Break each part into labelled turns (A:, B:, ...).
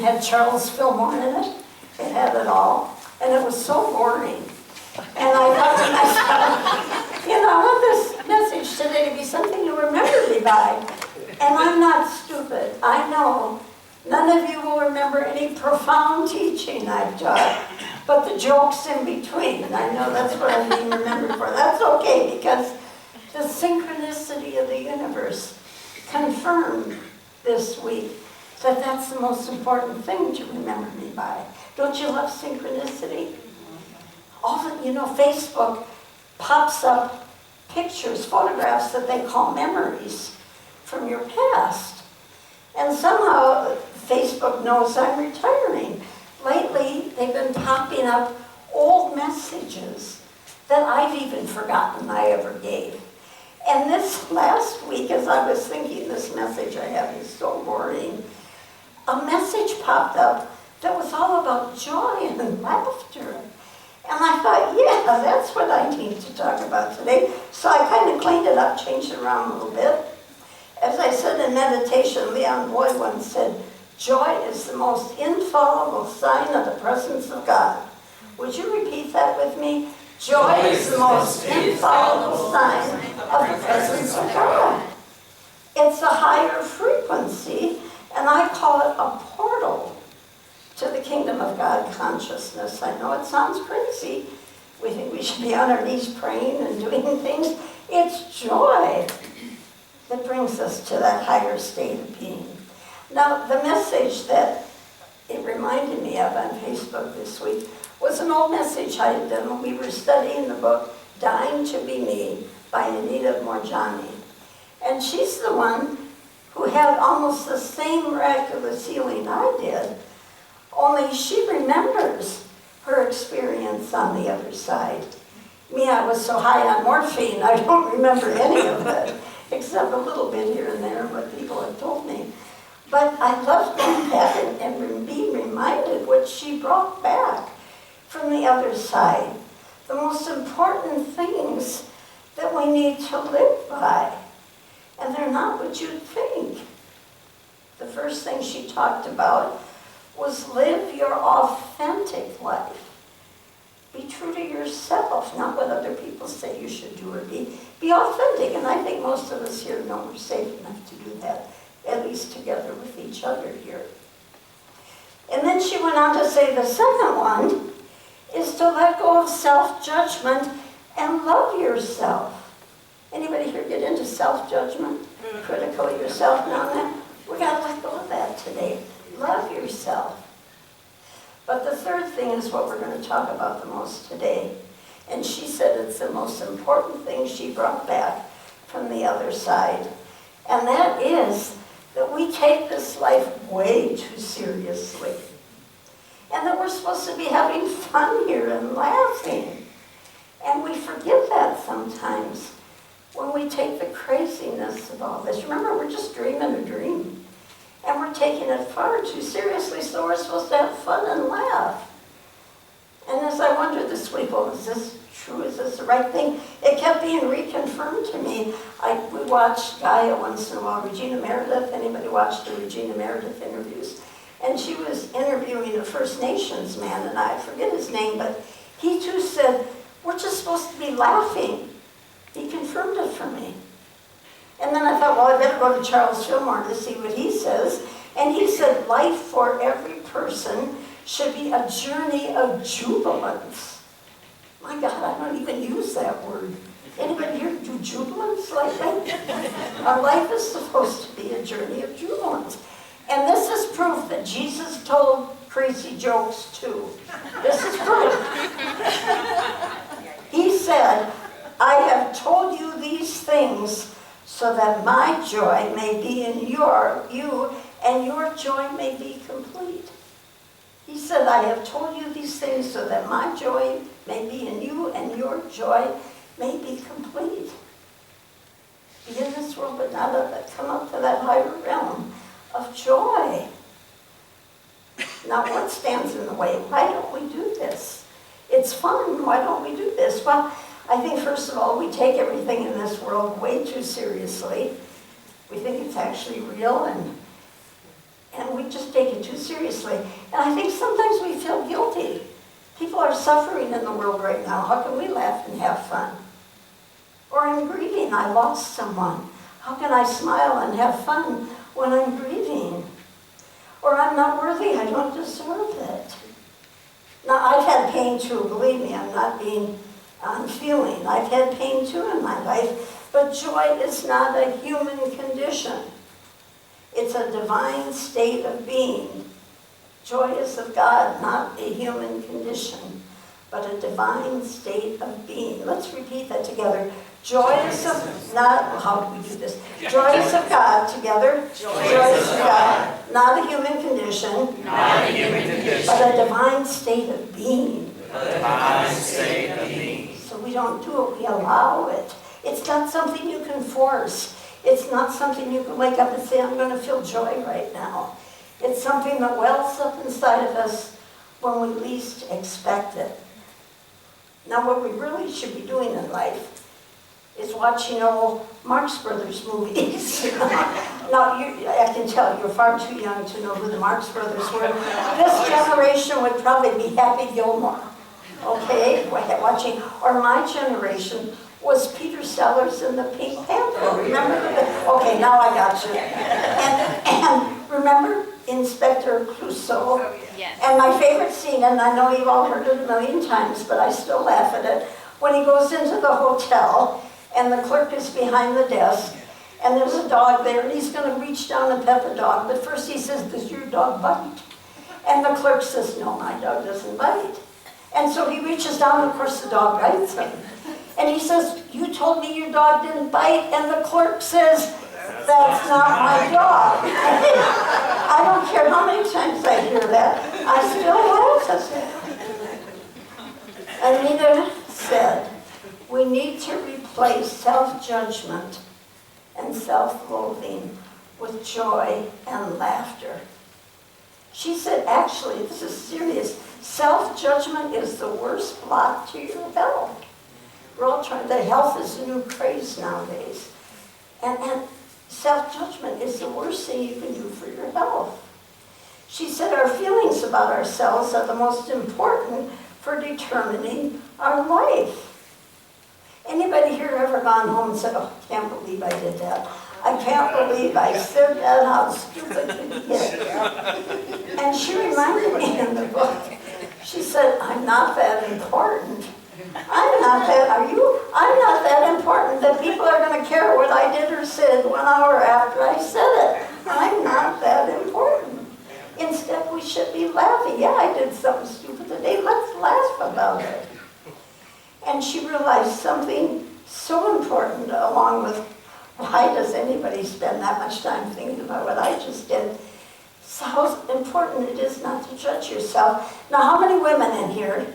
A: had Charles Fillmore in it. It had it all. And it was so boring. And I thought to myself, I want this message today to be something to remember me by. And I'm not stupid. I know none of you will remember any profound teaching I've taught, but the jokes in between. And I know that's what I'm being remembered for. That's okay, because the synchronicity of the universe confirmed this week that that's the most important thing to remember me by. Don't you love synchronicity? Often, Facebook pops up pictures, photographs that they call memories from your past. And somehow Facebook knows I'm retiring. Lately, they've been popping up old messages that I've even forgotten I ever gave. And this last week, as I was thinking this message I have is so boring, a message popped up that was all about joy and laughter. And I thought, yeah, that's what I need to talk about today. So I kind of cleaned it up, changed it around a little bit. As I said in meditation, Leon Boyd once said, joy is the most infallible sign of the presence of God. Would you repeat that with me? Joy is the most infallible sign of the presence of God. It's a higher frequency, and I call it a portal to the kingdom of God consciousness. I know it sounds crazy. We think we should be on our knees praying and doing things. It's joy that brings us to that higher state of being. Now, the message that it reminded me of on Facebook this week was an old message I had done when we were studying the book Dying to Be Me by Anita Morjani. And she's the one who had almost the same miraculous healing I did, only she remembers her experience on the other side. Me, I was so high on morphine, I don't remember any of it, except a little bit here and there, what people have told me. But I love going back and being reminded what she brought back from the other side. The most important things that we need to live by. And they're not what you'd think. The first thing she talked about was live your authentic life. Be true to yourself, not what other people say you should do or be. Be authentic, and I think most of us here know we're safe enough to do that, at least together with each other here. And then she went on to say the second one is to let go of self-judgment and love yourself. Anybody here get into self-judgment? Critical of yourself now and then? We got to let go of that today. Love yourself. But the third thing is what we're going to talk about the most today. And she said it's the most important thing she brought back from the other side. And that is that we take this life way too seriously. And that we're supposed to be having fun here and laughing. And we forget that sometimes when we take the craziness of all this. Remember, we're just dreaming a dream. And we're taking it far too seriously, so we're supposed to have fun and laugh. And as I wondered this week, well, is this true? Is this the right thing? It kept being reconfirmed to me. We watched Gaia once in a while, Regina Meredith. Anybody watched the Regina Meredith interviews? And she was interviewing a First Nations man, and I forget his name, but he too said, we're just supposed to be laughing. He confirmed it for me. And then I thought, well, I better go to Charles Fillmore to see what he says. And he said, life for every person should be a journey of jubilance. My God, I don't even use that word. Anybody here do jubilance like that? Our life is supposed to be a journey of jubilance. And this is proof that Jesus told crazy jokes too. This is proof. He said, I have told you these things so that my joy may be in you, and your joy may be complete. He said, I have told you these things so that my joy may be in you, and your joy may be complete. Be in this world, but not of it. Come up to that higher realm of joy. Now, what stands in the way? Why don't we do this? It's fun. Why don't we do this? Well, I think, first of all, we take everything in this world way too seriously. We think it's actually real, and we just take it too seriously. And I think sometimes we feel guilty. People are suffering in the world right now. How can we laugh and have fun? Or I'm grieving, I lost someone. How can I smile and have fun when I'm grieving? Or I'm not worthy, I don't deserve it. Now, I've had pain too, believe me, I'm feeling. I've had pain too in my life, but joy is not a human condition. It's a divine state of being. Joy is of God, not a human condition, but a divine state of being. Let's repeat that together. Joy is of, not, how do we do this? Joy is of God, together. Joy is of God, not a human condition,
B: Not a human condition,
A: but a divine state of being.
B: a divine state of being.
A: So we don't do it, we allow it. It's not something you can force. It's not something you can wake up and say, I'm going to feel joy right now. It's something that wells up inside of us when we least expect it. Now, what we really should be doing in life is watching old Marx Brothers movies. Now, I can tell you're far too young to know who the Marx Brothers were. This generation would probably be Happy Gilmore, okay, watching. Or my generation was Peter Sellers in the Pink Panther. Remember? Okay, now I got you. And remember Inspector Clouseau?
C: Yes.
A: And my favorite scene, and I know you've all heard it a million times, but I still laugh at it, when he goes into the hotel and the clerk is behind the desk and there's a dog there and he's going to reach down and pet the dog, but first he says, does your dog bite? And the clerk says, no, my dog doesn't bite. And so he reaches down and of course the dog bites him. And he says, you told me your dog didn't bite, and the clerk says, that's not my dog. I don't care how many times I hear that, I still laugh at it. Anita said, we need to replace self-judgment and self-loathing with joy and laughter. She said, actually, this is serious, self-judgment is the worst block to your health. We're all trying, the health is a new craze nowadays. And self-judgment is the worst thing you can do for your health. She said our feelings about ourselves are the most important for determining our life. Anybody here ever gone home and said, oh, I can't believe I did that. I can't believe I said that, how stupid can you get? And she reminded me in the book, she said, I'm not that important. I'm not that important that people are going to care what I did or said 1 hour after I said it. I'm not that important. Instead, we should be laughing. Yeah, I did something stupid today. Let's laugh about it. And she realized something so important along with, why does anybody spend that much time thinking about what I just did? So how important it is not to judge yourself. Now, how many women in here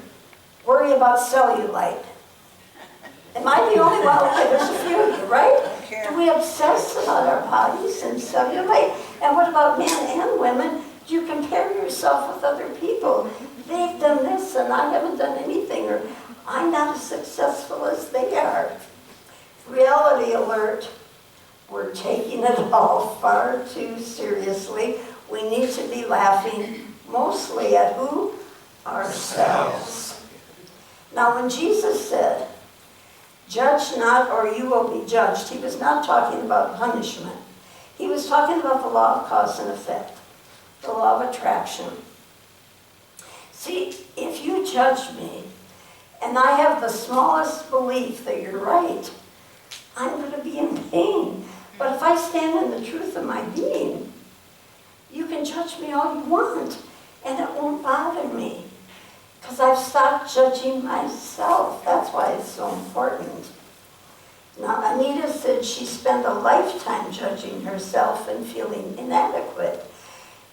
A: worry about cellulite? Am I the only one? Okay, there's a few of you, right? Do we obsess about our bodies and cellulite? And what about men and women? Do you compare yourself with other people? They've done this and I haven't done anything, or I'm not as successful as they are. Reality alert, we're taking it all far too seriously. We need to be laughing mostly at who? Ourselves. Now, when Jesus said, judge not or you will be judged, he was not talking about punishment. He was talking about the law of cause and effect, the law of attraction. See, if you judge me, and I have the smallest belief that you're right, I'm going to be in pain. But if I stand in the truth of my being, you can judge me all you want, and it won't bother me. Because I've stopped judging myself. That's why it's so important. Now, Anita said she spent a lifetime judging herself and feeling inadequate.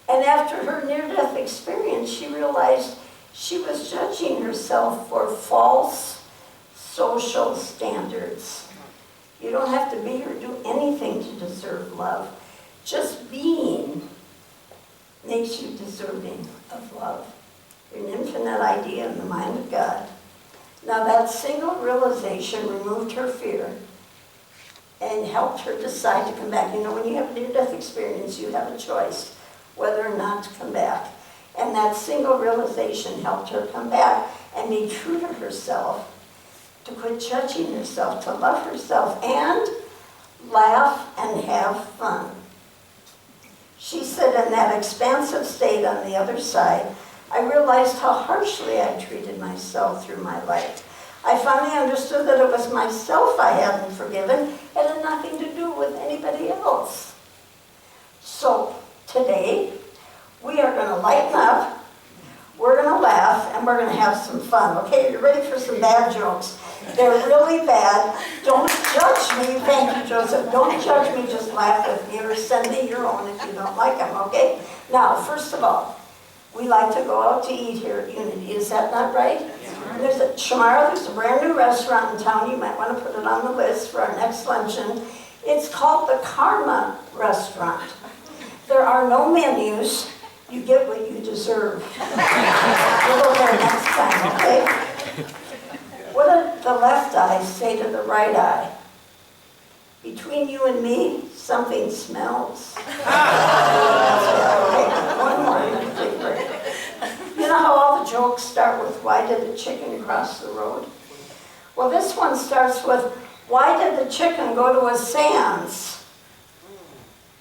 A: And after her near-death experience, she realized she was judging herself for false social standards. You don't have to be or do anything to deserve love. Just being makes you deserving of love. You're an infinite idea in the mind of God. Now that single realization removed her fear and helped her decide to come back. You know, when you have a near-death experience, you have a choice. whether or not to come back. And that single realization helped her come back and be true to herself, to quit judging herself, to love herself, and laugh and have fun. She said, in that expansive state on the other side, I realized how harshly I treated myself through my life. I finally understood that it was myself I hadn't forgiven. It had nothing to do with anybody else. So today, we are going to lighten up, we're going to laugh, and we're going to have some fun. Okay, you're ready for some bad jokes. They're really bad. Don't judge me. Thank you, Joseph. Don't judge me. Just laugh with me or send me your own if you don't like them, okay? Now, first of all, we like to go out to eat here at Unity. Is that not right? Yeah. Tomorrow there's a brand new restaurant in town. You might want to put it on the list for our next luncheon. It's called the Karma Restaurant. There are no menus. You get what you deserve. We'll go there next time, okay? What did the left eye say to the right eye? Between you and me, something smells. Okay, one more. You know how all the jokes start with, why did the chicken cross the road? Well, this one starts with, why did the chicken go to a seance?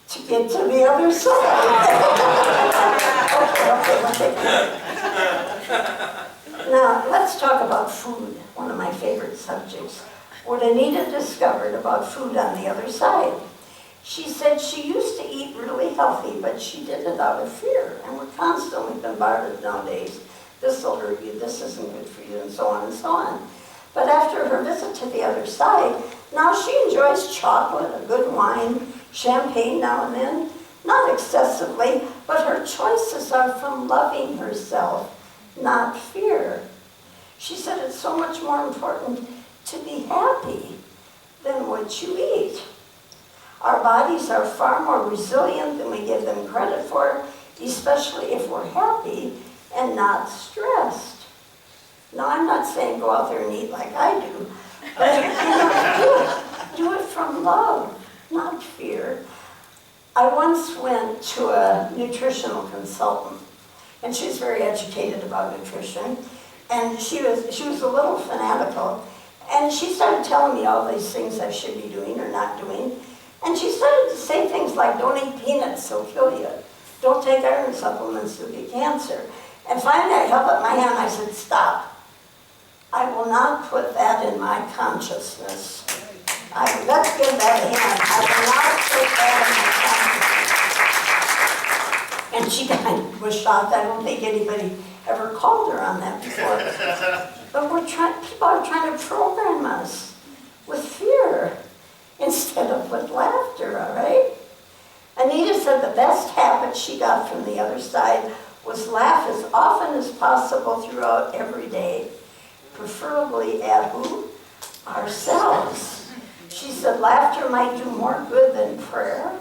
A: To get to the other side. Okay, we'll take that. Now, let's talk about food, one of my favorite subjects. What Anita discovered about food on the other side. She said she used to eat really healthy, but she did it out of fear. And we're constantly bombarded nowadays. This will hurt you, this isn't good for you, and so on and so on. But after her visit to the other side, now she enjoys chocolate, a good wine, champagne now and then. Not excessively, but her choices are from loving herself, not fear. She said it's so much more important to be happy than what you eat. Our bodies are far more resilient than we give them credit for, especially if we're happy and not stressed. Now, I'm not saying go out there and eat like I do, but do it from love, not fear. I once went to a nutritional consultant, and she's very educated about nutrition, and she was a little fanatical, and she started telling me all these things I should be doing or not doing. And she started to say things like, don't eat peanuts, they'll kill you. Don't take iron supplements, you'll get cancer. And finally I held up my hand and I said, stop. I will not put that in my consciousness. Let's give that a hand. I will not put that in my consciousness. And she kind of was shocked. I don't think anybody ever called her on that before. But people are trying to program us with fear instead of with laughter, all right? Anita said the best habit she got from the other side was laugh as often as possible throughout every day, preferably at who? Ourselves. She said laughter might do more good than prayer,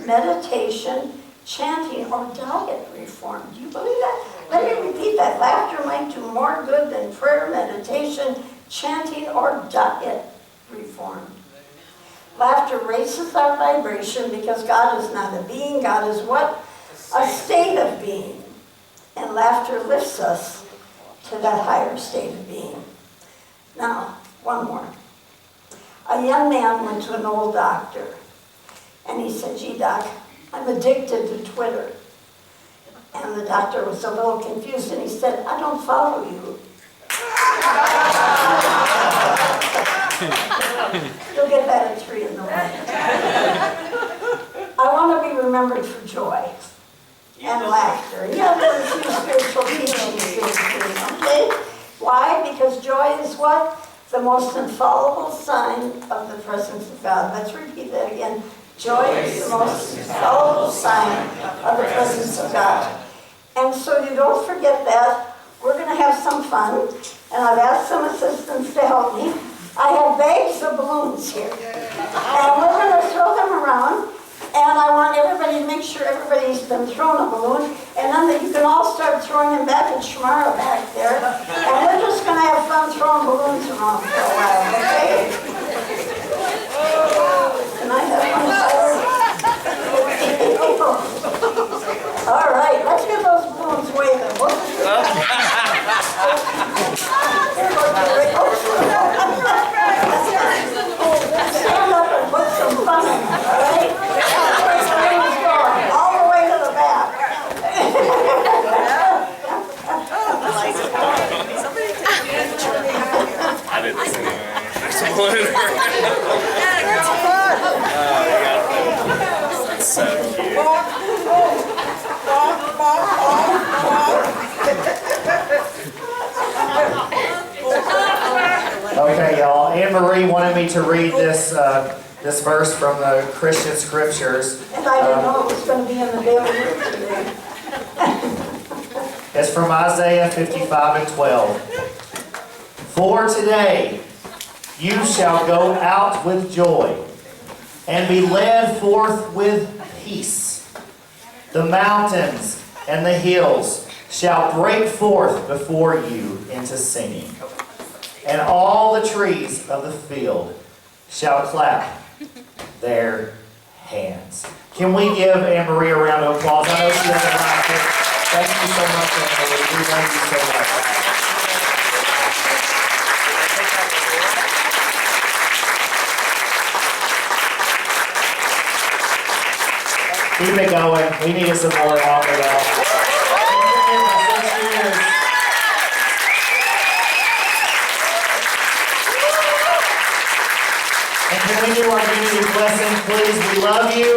A: meditation, chanting, or diet reform. Do you believe that? Let me repeat that. Laughter might do more good than prayer, meditation, chanting, or diet reform. Laughter raises our vibration because God is not a being. God is what? A state of being. And laughter lifts us to that higher state of being. Now, one more. A young man went to an old doctor. And he said, gee, doc, I'm addicted to Twitter. And the doctor was a little confused. And he said, I don't follow you. You'll get that at 3 in the morning. I want to be remembered for joy and laughter. Yeah, there's a few spiritual teachings here too, okay? Why? Because joy is what? The most infallible sign of the presence of God. Let's repeat that again. Joy is the most infallible sign of the presence of God. And so you don't forget that. We're going to have some fun. And I've asked some assistants to help me. I have bags of balloons here. And we're going to throw them around. And I want everybody to make sure everybody's been thrown a balloon. And then you can all start throwing them back at Shmara back there. And we're just going to have fun throwing balloons around for a while, okay? Can I have one? All
C: Anne Marie wanted me to read this this verse from the Christian scriptures.
A: And I didn't know it was going to be in the daily room today.
C: It's from Isaiah 55:12. For today you shall go out with joy and be led forth with peace. The mountains and the hills shall break forth before you into singing, and all the trees of the field shall clap their hands. Can we give Anne Marie a round of applause? I know she doesn't like it. Thank you so much, Anne Marie. We love you so much. Keep it going. We needed some more help with that. And can we do our community blessing, please? We love you,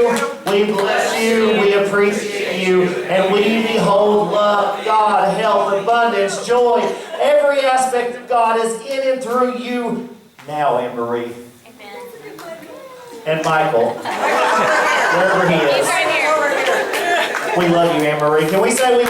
C: we bless you, we appreciate you, and we behold love, God, health, abundance, joy. Every aspect of God is in and through you now, Anne Marie.
D: Amen.
C: And Michael, wherever he is.
D: He's right here.
C: We love you, Anne Marie. Can we say we